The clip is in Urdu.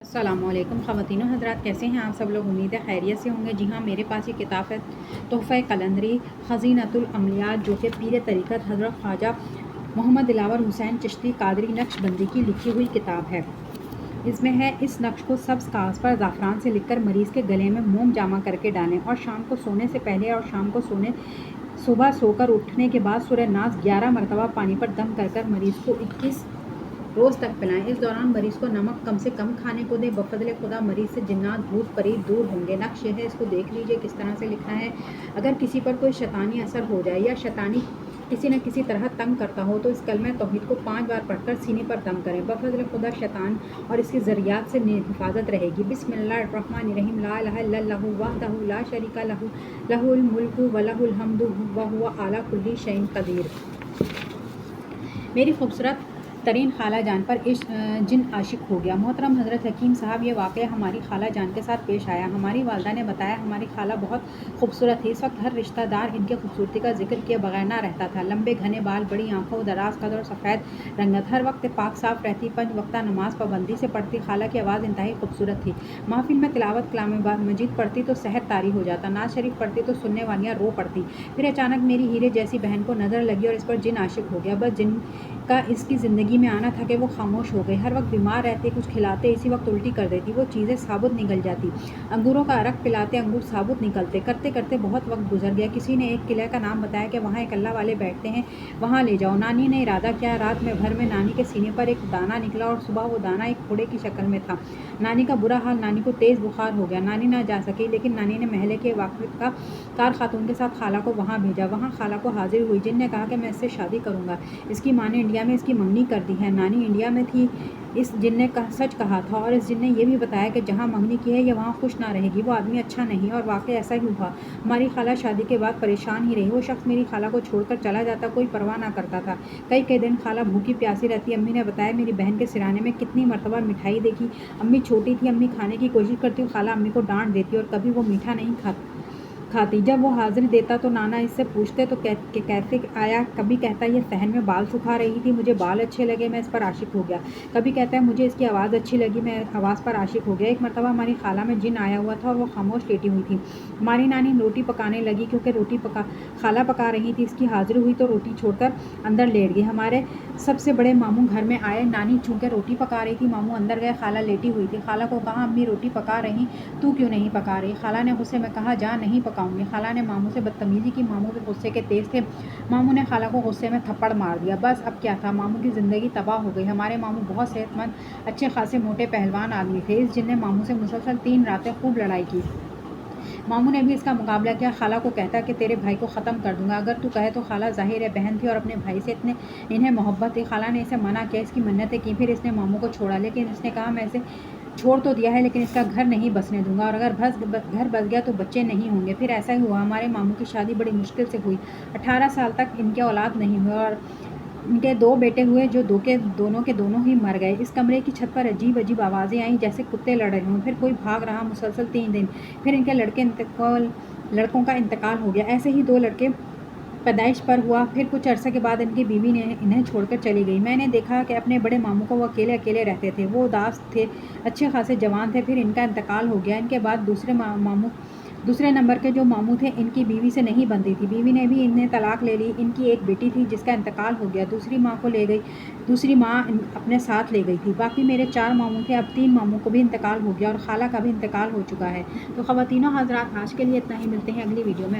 السلام علیکم خواتین و حضرات، کیسے ہیں آپ سب لوگ؟ امید ہے خیریت سے ہوں گے۔ جی ہاں، میرے پاس یہ کتاب ہے تحفہ قلندری خزینۃ العملیات، جو کہ پیر طریقت حضرت خواجہ محمد دلاور حسین چشتی قادری نقش بندی کی لکھی ہوئی کتاب ہے۔ اس میں ہے اس نقش کو سبز کاغذ پر زعفران سے لکھ کر مریض کے گلے میں موم جامع کر کے ڈالیں اور شام کو سونے سے پہلے اور شام کو صبح سو کر اٹھنے کے بعد سورہ ناس 11 مرتبہ پانی پر دم کر کر مریض کو 21 روز تک پلائیں۔ اس دوران مریض کو نمک کم سے کم کھانے کو دیں۔ بفضل خدا مریض سے جنات بھوت پریت دور ہوں گے۔ نقش یہ ہے، اس کو دیکھ لیجئے کس طرح سے لکھنا ہے۔ اگر کسی پر کوئی شیطانی اثر ہو جائے یا شیطانی کسی نہ کسی طرح تنگ کرتا ہو تو اس کلمہ توحید کو 5 بار پڑھ کر سینے پر دم کریں۔ بفضل خدا شیطان اور اس کے ذریات سے حفاظت رہے گی۔ بسم اللہ الرحمن الرحیم۔ لا الہ الا اللہ وحدہ لا شریک لہ لہ الملک و لہ الحمد وہو علی کل شیء قدیر۔ میری خوبصورت ترین خالہ جان پر جن عاشق ہو گیا۔ محترم حضرت حکیم صاحب، یہ واقعہ ہماری خالہ جان کے ساتھ پیش آیا۔ ہماری والدہ نے بتایا ہماری خالہ بہت خوبصورت تھی۔ اس وقت ہر رشتہ دار ان کی خوبصورتی کا ذکر کیے بغیر نہ رہتا تھا۔ لمبے گھنے بال، بڑی آنکھوں، دراز قد اور سفید رنگت، ہر وقت پاک صاف رہتی، 5 وقتہ نماز پابندی سے پڑھتی۔ خالہ کی آواز انتہائی خوبصورت تھی۔ محفل میں تلاوت کلام مجید پڑھتی تو سحر طاری ہو جاتا، نعت شریف پڑھتی تو سننے والیاں رو پڑتی۔ پھر اچانک میری ہیرے جیسی بہن کو نظر لگی اور اس پر جن عاشق ہو گیا۔ بس جن کا اس کی زندگی میں آنا تھا کہ وہ خاموش ہو گئی۔ ہر وقت بیمار رہتے، کچھ کھلاتے اسی وقت الٹی کر دیتی، وہ چیزیں ثابت نگل جاتی۔ انگوروں کا عرق پلاتے، انگور ثابت نکلتے۔ کرتے کرتے بہت وقت گزر گیا۔ کسی نے ایک قلعے کا نام بتایا کہ وہاں ایک اللہ والے بیٹھتے ہیں، وہاں لے جاؤ۔ نانی نے ارادہ کیا۔ رات میں بھر میں نانی کے سینے پر ایک دانہ نکلا اور صبح وہ دانہ ایک پھوڑے کی شکل میں تھا۔ نانی کا برا حال، نانی کو تیز بخار ہو گیا۔ نانی نہ جا سکی، لیکن نانی نے محلے کے واقف کار خاتون کے ساتھ خالہ کو وہاں بھیجا۔ وہاں خالہ کو حاضر ہوئی۔ جن نے کہا کہ میں اس سے شادی کروں گا۔ اس کی ماں نے انڈیا میں اس کی منگنی کر دی ہے۔ نانی انڈیا میں تھی، اس جن نے سچ کہا تھا، اور اس جن نے یہ بھی بتایا کہ جہاں منگنی کی ہے یہ وہاں خوش نہ رہے گی، وہ آدمی اچھا نہیں، اور واقعی ایسا ہی ہوا۔ ہماری خالہ شادی کے بعد پریشان ہی رہی۔ وہ شخص میری خالہ کو چھوڑ کر چلا جاتا، کوئی پرواہ نہ کرتا تھا۔ کئی دن خالہ بھوکی پیاسی رہتی۔ امی نے بتایا میری بہن کے سرانے میں کتنی مرتبہ مٹھائی دیکھی۔ امی چھوٹی تھی، امی کھانے کی کوشش کرتی، خالہ امی کو ڈانٹ دیتی اور کبھی وہ میٹھا نہیں کھاتی۔ جب وہ حاضری دیتا تو نانا اس سے پوچھتے تو کہتے آیا، کبھی کہتا یہ صحن میں بال سکھا رہی تھی، مجھے بال اچھے لگے، میں اس پر عاشق ہو گیا۔ کبھی کہتا ہے مجھے اس کی آواز اچھی لگی، میں آواز پر عاشق ہو گیا۔ ایک مرتبہ ہماری خالہ میں جن آیا ہوا تھا اور وہ خاموش لیٹی ہوئی تھی۔ ہماری نانی روٹی پکانے لگی، کیونکہ روٹی خالہ پکا رہی تھی۔ اس کی حاضری ہوئی تو روٹی چھوڑ کر اندر لیٹ گئی۔ ہمارے سب سے بڑے ماموں گھر میں آئے۔ نانی چونکہ روٹی پکا رہی تھی، ماموں اندر گئے، خالہ لیٹی ہوئی تھی۔ خالہ کو کہا امی روٹی پکا رہی، تو کیوں نہیں پکا رہی؟ خالہ نے غصے میں کہا جا نہیں پکاؤں گی۔ خالہ نے ماموں سے بدتمیزی کی۔ ماموں بھی غصے کے تیز تھے۔ ماموں نے خالہ کو غصے میں تھپڑ مار دیا۔ بس اب کیا تھا، ماموں کی زندگی تباہ ہو گئی۔ ہمارے ماموں بہت صحت مند، اچھے خاصے موٹے پہلوان آدمی تھے۔ اس جن نے ماموں سے مسلسل 3 راتیں خوب لڑائی کی۔ ماموں نے بھی اس کا مقابلہ کیا۔ خالہ کو کہتا کہ تیرے بھائی کو ختم کر دوں گا اگر تو کہے تو۔ خالہ ظاہر ہے بہن تھی اور اپنے بھائی سے انہیں محبت تھی۔ خالہ نے اسے منع کیا، اس کی منتیں کی، پھر اس نے ماموں کو چھوڑا، لیکن اس نے کہا میں اسے چھوڑ تو دیا ہے لیکن اس کا گھر نہیں بسنے دوں گا، اور اگر گھر بس گیا تو بچے نہیں ہوں گے۔ پھر ایسا ہی ہوا۔ ہمارے ماموں کی شادی بڑی مشکل سے ہوئی۔ 18 سال تک ان کے اولاد نہیں ہوئے اور ان کے 2 بیٹے ہوئے جو دونوں کے دونوں ہی مر گئے۔ اس کمرے کی چھت پر عجیب عجیب آوازیں آئیں جیسے کتے لڑ رہے ہوں، پھر کوئی بھاگ رہا، مسلسل 3 دن۔ پھر ان کے لڑکوں کا انتقال ہو گیا۔ ایسے ہی 2 لڑکے پیدائش پر ہوا۔ پھر کچھ عرصے کے بعد ان کی بیوی نے انہیں چھوڑ کر چلی گئی۔ میں نے دیکھا کہ اپنے بڑے ماموں کو وہ اکیلے رہتے تھے۔ وہ اداس تھے، اچھے خاصے جوان تھے۔ پھر ان کا انتقال ہو گیا۔ ان کے بعد دوسرے نمبر کے جو ماموں تھے، ان کی بیوی سے نہیں بنتی تھی، بیوی نے بھی انہیں طلاق لے لی۔ ان کی ایک بیٹی تھی جس کا انتقال ہو گیا، دوسری ماں کو لے گئی، دوسری ماں اپنے ساتھ لے گئی تھی۔ باقی میرے 4 ماموں تھے، اب 3 ماموں کو بھی انتقال ہو گیا اور خالہ کا بھی انتقال ہو چکا ہے۔ تو خواتین و حضرات، آج کے لیے اتنا ہی، ملتے ہیں اگلی ویڈیو میں۔